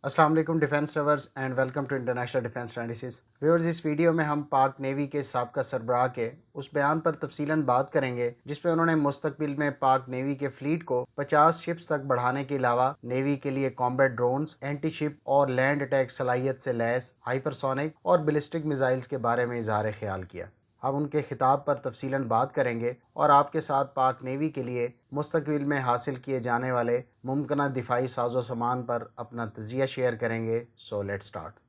السلام علیکم defence lovers and welcome to international defence analysis viewers. اس ویڈیو میں ہم پاک نیوی کے سابقہ سربراہ کے اس بیان پر تفصیلاً بات کریں گے جس میں انہوں نے مستقبل میں پاک نیوی کے فلیٹ کو 50 شپس تک بڑھانے کے علاوہ نیوی کے لیے کامبیٹ ڈرونز، اینٹی شپ اور لینڈ اٹیک صلاحیت سے لیس ہائپرسونک اور بلسٹک میزائلز کے بارے میں اظہار خیال کیا۔ ہم ان کے خطاب پر تفصیلاً بات کریں گے اور آپ کے ساتھ پاک نیوی کے لیے مستقبل میں حاصل کیے جانے والے ممکنہ دفاعی ساز و سامان پر اپنا تجزیہ شیئر کریں گے۔ So let start.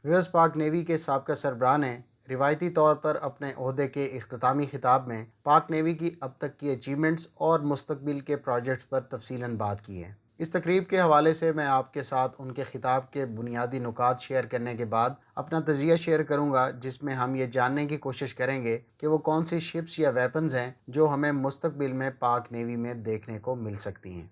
ویورز، پاک نیوی کے سابقہ سربراہ نے روایتی طور پر اپنے عہدے کے اختتامی خطاب میں پاک نیوی کی اب تک کی اچیومنٹس اور مستقبل کے پروجیکٹس پر تفصیلاً بات کی ہے۔ اس تقریب کے حوالے سے میں آپ کے ساتھ ان کے خطاب کے بنیادی نکات شیئر کرنے کے بعد اپنا تجزیہ شیئر کروں گا، جس میں ہم یہ جاننے کی کوشش کریں گے کہ وہ کون سی شپس یا ویپنز ہیں جو ہمیں مستقبل میں پاک نیوی میں دیکھنے کو مل سکتی ہیں۔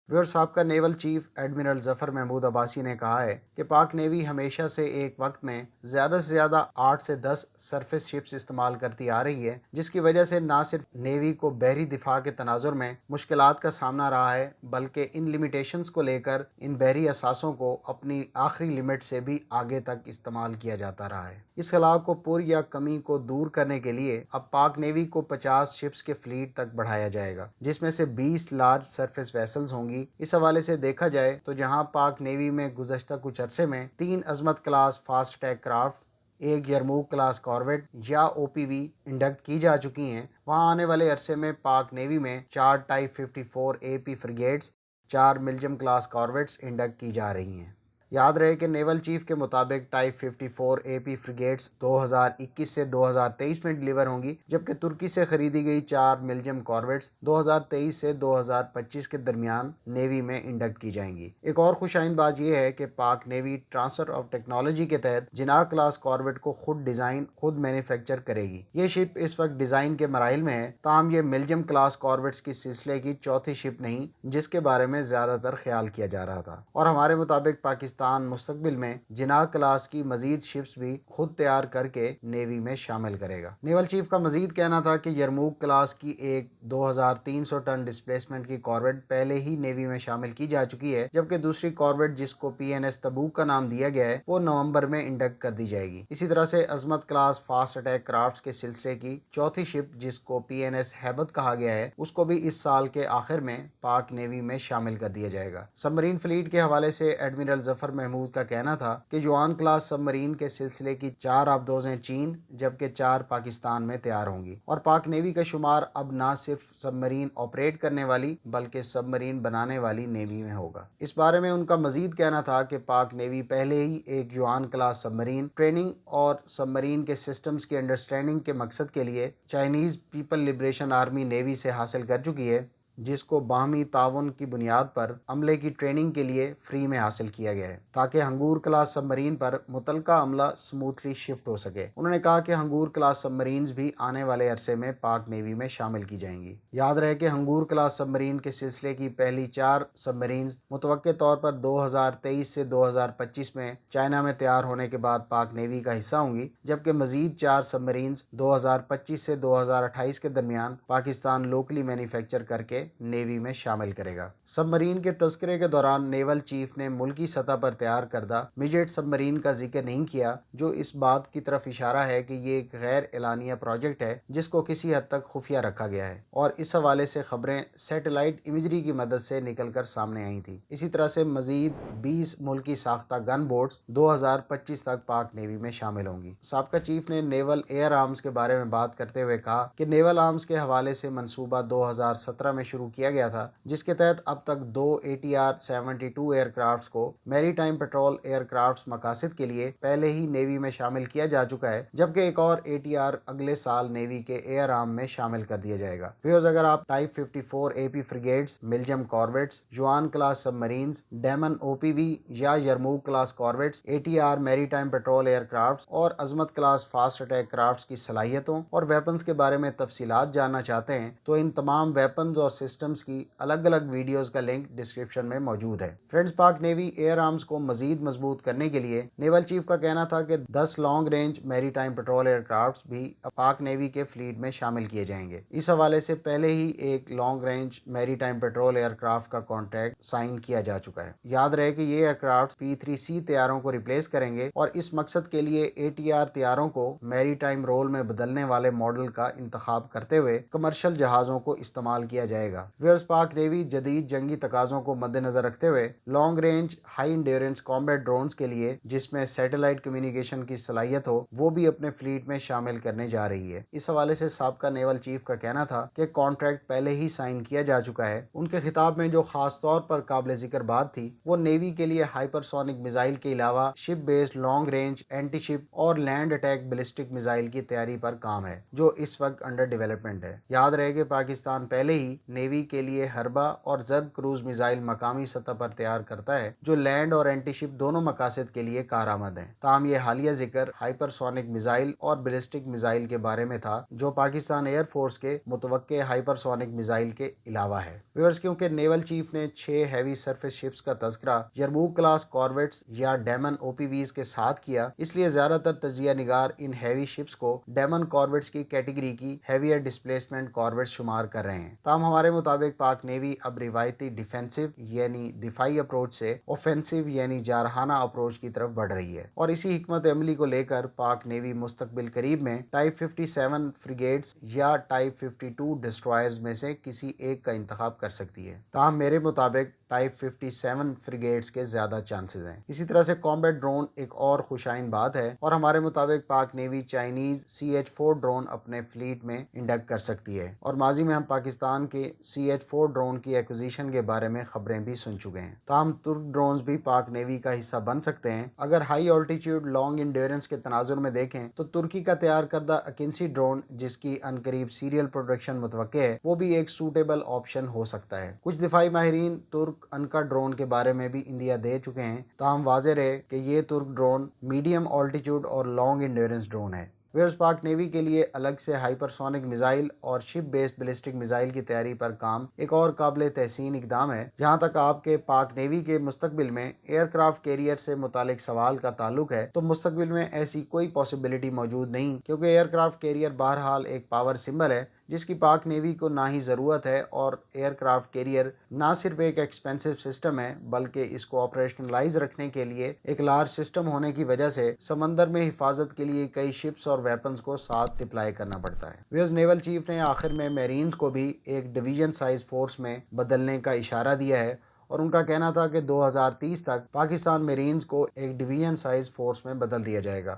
صاحب کا نیول چیف ایڈمرل ظفر محمود عباسی نے کہا ہے کہ پاک نیوی ہمیشہ سے ایک وقت میں زیادہ سے زیادہ 8 سے 10 سرفیس شپس استعمال کرتی آ رہی ہے، جس کی وجہ سے نہ صرف نیوی کو بحری دفاع کے تناظر میں مشکلات کا سامنا رہا ہے، بلکہ ان لمیٹیشنز کو لے کر ان بحری اثاثوں کو اپنی آخری لمٹ سے بھی آگے تک استعمال کیا جاتا رہا ہے۔ اس خلا کو پر یا کمی کو دور کرنے کے لیے اب پاک نیوی کو 50 شپس کے فلیٹ تک بڑھایا جائے گا، جس میں سے 20 لارج سرفیس ویسلز ہوں گی۔ اس حوالے سے دیکھا جائے تو جہاں پاک نیوی میں گزشتہ کچھ عرصے میں 3 عظمت کلاس فاسٹ اٹیک کرافٹ، ایک یرموک کلاس کارویٹ یا او پی وی انڈکٹ کی جا چکی ہیں، وہاں آنے والے عرصے میں پاک نیوی میں 4 ٹائپ 54 اے پی فریگیٹس، 4 ملجم کلاس کارویٹس انڈکٹ کی جا رہی ہیں۔ یاد رہے کہ نیول چیف کے مطابق ٹائپ 54 اے پی فریگیٹس 2021 سے 2023 میں ڈلیور ہوں گی، جبکہ ترکی سے خریدی گئی 4 ملجم کارویٹس 2023 سے 2025 کے درمیان نیوی میں انڈکٹ کی جائیں گی۔ ایک اور خوش آئند بات یہ ہے کہ پاک نیوی ٹرانسفر آف ٹیکنالوجی کے تحت جناح کلاس کارویٹ کو خود ڈیزائن خود مینوفیکچر کرے گی۔ یہ شپ اس وقت ڈیزائن کے مراحل میں ہے، تاہم یہ ملجم کلاس کارویٹس کی سلسلے کی چوتھی شپ نہیں جس کے بارے میں زیادہ تر خیال کیا جا رہا تھا، اور ہمارے مطابق پاکستان مستقبل میں جناح کلاس کی مزید شپس بھی خود تیار کر کے نیوی میں شامل کرے گا۔ نیول چیف کا مزید کہنا تھا کہ یرموک کلاس کی ایک 2300 ٹن ڈسپلیسمنٹ کی کارویٹ پہلے ہی نیوی میں شامل کی جا چکی ہے، جبکہ دوسری کارویٹ جس کو پی این ایس تبوک کا نام دیا گیا ہے وہ نومبر میں انڈکٹ کر دی جائے گی۔ اسی طرح سے عظمت کلاس فاسٹ اٹیک کرافٹس کے سلسلے کی چوتھی شپ جس کو پی این ایس ہیبت کہا گیا ہے، اس کو بھی اس سال کے آخر میں پاک نیوی میں شامل کر دیا جائے گا۔ سب مرین فلیٹ کے حوالے سے ایڈمرل ظفر محمود کا کہنا تھا کہ جوان کلاس سب مرین کے سلسلے کی 4 آبدوزیں چین جبکہ 4 پاکستان میں تیار ہوں گی، اور پاک نیوی کا شمار اب نہ صرف سب مرین آپریٹ کرنے والی بلکہ سب مرین بنانے والی نیوی میں ہوگا۔ اس بارے میں ان کا مزید کہنا تھا کہ پاک نیوی پہلے ہی ایک جوان کلاس سب مرین ٹریننگ اور سب مرین کے سسٹمز کی انڈرسٹینڈنگ کے مقصد کے لیے Chinese people liberation army navy سے حاصل کر چکی ہے، جس کو باہمی تعاون کی بنیاد پر عملے کی ٹریننگ کے لیے فری میں حاصل کیا گیا ہے تاکہ ہنگور کلاس سب مرین پر متعلقہ عملہ سموتھلی شفٹ ہو سکے۔ انہوں نے کہا کہ ہنگور کلاس سب مرینز بھی آنے والے عرصے میں پاک نیوی میں شامل کی جائیں گی۔ یاد رہے کہ ہنگور کلاس سب مرین کے سلسلے کی پہلی 4 سب مرینز متوقع طور پر 2023 سے 2025 میں چائنا میں تیار ہونے کے بعد پاک نیوی کا حصہ ہوں گی، جبکہ مزید 4 سب مرینز 2025 سے 2028 کے درمیان پاکستان لوکلی مینوفیکچر کر کے نیوی میں شامل کرے گا۔ سب مرین کے تذکرے کے دوران نیول چیف نے ملکی سطح پر تیار کردہ میجٹ سب مرین کا ذکر نہیں کیا، جو اس بات کی طرف اشارہ ہے کہ یہ ایک غیر اعلانیہ پروجیکٹ ہے جس کو کسی حد تک خفیہ رکھا گیا ہے، اور اس حوالے سے خبریں سیٹلائٹ امیجری کی مدد سے نکل کر سامنے آئی تھیں۔ اسی طرح سے مزید 20 ملکی ساختہ گن بوٹس 2025 تک پاک نیوی میں شامل ہوں گی۔ سابقہ چیف نے نیول ایئر آرمز کے بارے میں بات کرتے ہوئے کہا کہ نیول آرمز کے حوالے سے منصوبہ 2017 میں شروع کیا گیا تھا، جس کے تحت اب تک 2 ATR-72 ایئر کرافٹس کو میری ٹائم پیٹرول ایئر کرافٹس مقاصد کے لیے پہلے ہی نیوی میں شامل کیا جا چکا ہے، جبکہ ایک اور ATR اگلے سال نیوی کے ایئر آرم میں شامل کر دیا جائے گا۔ ویورز، اگر آپ ٹائپ 54 AP فریگیٹس، ملجم کارویٹس، جوان کلاس سب مرینز، ڈیمن OPV یا یرموک کلاس کارویٹس، ATR میری ٹائم پیٹرول ایئر کرافٹس اور عظمت کلاس فاسٹ اٹیک کرافٹس کی صلاحیتوں اور ویپنز کے بارے میں تفصیلات جاننا چاہتے ہیں تو ان تمام ویپنز اور سسٹمز کی الگ الگ ویڈیوز کا لنک ڈسکرپشن میں موجود ہے۔ فرینڈز، پاک نیوی ایئر آرمز کو مزید مضبوط کرنے کے لیے نیول چیف کا کہنا تھا کہ 10 لانگ رینج میری ٹائم پیٹرول ایئر کرافٹس بھی پاک نیوی کے فلیٹ میں شامل کیے جائیں گے۔ اس حوالے سے پہلے ہی ایک لانگ رینج میری ٹائم پیٹرول ایئر کرافٹ کا کانٹریکٹ سائن کیا جا چکا ہے۔ یاد رہے کہ یہ ایئر کرافٹ P-3C طیاروں کو ریپلیس کریں گے اور اس مقصد کے لیے ATR طیاروں کو میری ٹائم رول میں بدلنے والے ماڈل کا انتخاب کرتے ہوئے کمرشل جہازوں کو استعمال کیا جائے گا۔ ویئرز، پاک نیوی جدید جنگی تقاضوں کو مد نظر رکھتے ہوئے long range high endurance combat drones کے لیے جس میں سیٹلائٹ کمیونیکیشن کی صلاحیت ہو وہ بھی اپنے فلیٹ میں شامل کرنے جا رہی ہے۔ اس حوالے سے سابقہ نیول چیف کا کہنا تھا کہ کانٹریکٹ پہلے ہی سائن کیا جا چکا ہے۔ ان کے خطاب میں جو خاص طور پر قابل ذکر بات تھی وہ نیوی کے لیے ہائپر سونک میزائل کے علاوہ شپ بیسڈ لانگ رینج اینٹی شپ اور لینڈ اٹیک بیلسٹک میزائل کی تیاری پر کام ہے جو اس وقت انڈر ڈیولپمنٹ ہے۔ یاد رہے کہ پاکستان پہلے ہی نیوی کے لیے حربہ اور ضرب کروز میزائل مقامی سطح پر تیار کرتا ہے جو لینڈ اور اینٹی شپ دونوں مقاصد کے لیے کارآمد ہیں۔ تاہم یہ حالیہ ذکر ہائپر سونک میزائل اور بیلسٹک میزائل کے بارے میں تھا جو پاکستان ایئر فورس کے متوقع ہائپر سونک میزائل کے علاوہ ہے۔ ویورز، کیونکہ نیول چیف نے 6 ہیوی سرفیس شپس کا تذکرہ یرموک کلاس کارویٹس یا ڈیمن OPVs کے ساتھ کیا، اس لیے زیادہ تر تجزیہ نگار ان ہیوی شپس کو ڈیمن کارویٹس کی کیٹیگری کی ہیویئر ڈسپلیسمنٹ کارویٹس شمار کر رہے ہیں۔ تاہم ہمارے مطابق پاک نیوی اب روایتی ڈیفینسو یعنی دفاعی اپروچ سے اوفینسو یعنی جارحانہ اپروچ کی طرف بڑھ رہی ہے، اور اسی حکمت عملی کو لے کر پاک نیوی مستقبل قریب میں ٹائپ 57 فریگیٹس یا ٹائپ 52 ڈسٹرائرز میں سے کسی ایک کا انتخاب کر سکتی ہے۔ تاہم میرے مطابق ٹائپ 57 فریگیٹس کے زیادہ چانسز ہیں۔ اسی طرح سے کامبیٹ ڈرون ایک اور خوشائن بات ہے، اور ہمارے مطابق پاک نیوی چائنیز CH-4 ڈرون اپنے فلیٹ میں انڈکٹ کر سکتی ہے، اور ماضی میں ہم پاکستان کے CH-4 ڈرون کی ایکوزیشن کے بارے میں خبریں بھی سن چکے ہیں۔ تاہم ترک ڈرونز بھی پاک نیوی کا حصہ بن سکتے ہیں۔ اگر ہائی آلٹیٹیوڈ لانگ انڈیورنس کے تناظر میں دیکھیں تو ترکی کا تیار کردہ اکنسی ڈرون جس کی عنقریب سیریل پروڈکشن متوقع ہے وہ بھی ایک سوٹیبل آپشن ہو سکتا ہے۔ کچھ دفاعی ماہرین ترک انکا ڈرون کے بارے میں بھی اندیا دے چکے ہیں، تاہم واضح رہے کہ یہ ترک ڈرون میڈیم آلٹیٹیوڈ اور لانگ انڈیورنس ڈرون ہے۔ ویئرز، پاک نیوی کے لیے الگ سے ہائپر سونک میزائل اور شپ بیسڈ بیلسٹک میزائل کی تیاری پر کام ایک اور قابل تحسین اقدام ہے۔ جہاں تک آپ کے پاک نیوی کے مستقبل میں ایئر کرافٹ کیریئر سے متعلق سوال کا تعلق ہے تو مستقبل میں ایسی کوئی پاسبلٹی موجود نہیں، کیونکہ ایئر کرافٹ کیریئر بہرحال ایک پاور سمبل ہے جس کی پاک نیوی کو نہ ہی ضرورت ہے، اور ایئر کرافٹ کیریئر نہ صرف ایک ایکسپینسو سسٹم ہے بلکہ اس کو آپریشنلائز رکھنے کے لیے ایک لارج سسٹم ہونے کی وجہ سے سمندر میں حفاظت کے لیے کئی شپس اور ویپنز کو ساتھ ڈپلائی کرنا پڑتا ہے۔ ویئرز، نیول چیف نے آخر میں میرینز کو بھی ایک ڈویژن سائز فورس میں بدلنے کا اشارہ دیا ہے، اور ان کا کہنا تھا کہ 2030 تک پاکستان میرینز کو ایک ڈویژن سائز فورس میں بدل دیا جائے گا،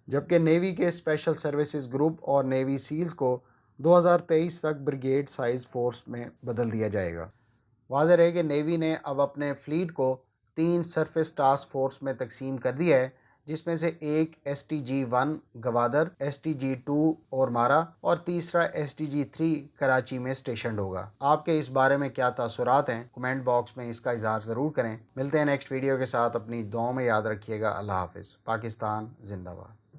جبکہ نیوی کے اسپیشل سروسز گروپ اور نیوی سیلز کو 2023 تک بریگیڈ سائز فورس میں بدل دیا جائے گا۔ واضح رہے کہ نیوی نے اب اپنے فلیٹ کو 3 سرفیس ٹاسک فورس میں تقسیم کر دیا ہے، جس میں سے ایک STG-1 گوادر، STG-2 اور مارا اور تیسرا STG-3 کراچی میں اسٹیشنڈ ہوگا۔ آپ کے اس بارے میں کیا تاثرات ہیں؟ کمنٹ باکس میں اس کا اظہار ضرور کریں۔ ملتے ہیں نیکسٹ ویڈیو کے ساتھ، اپنی دعاؤں میں یاد رکھیے گا۔ اللہ حافظ۔ پاکستان زندہ باد۔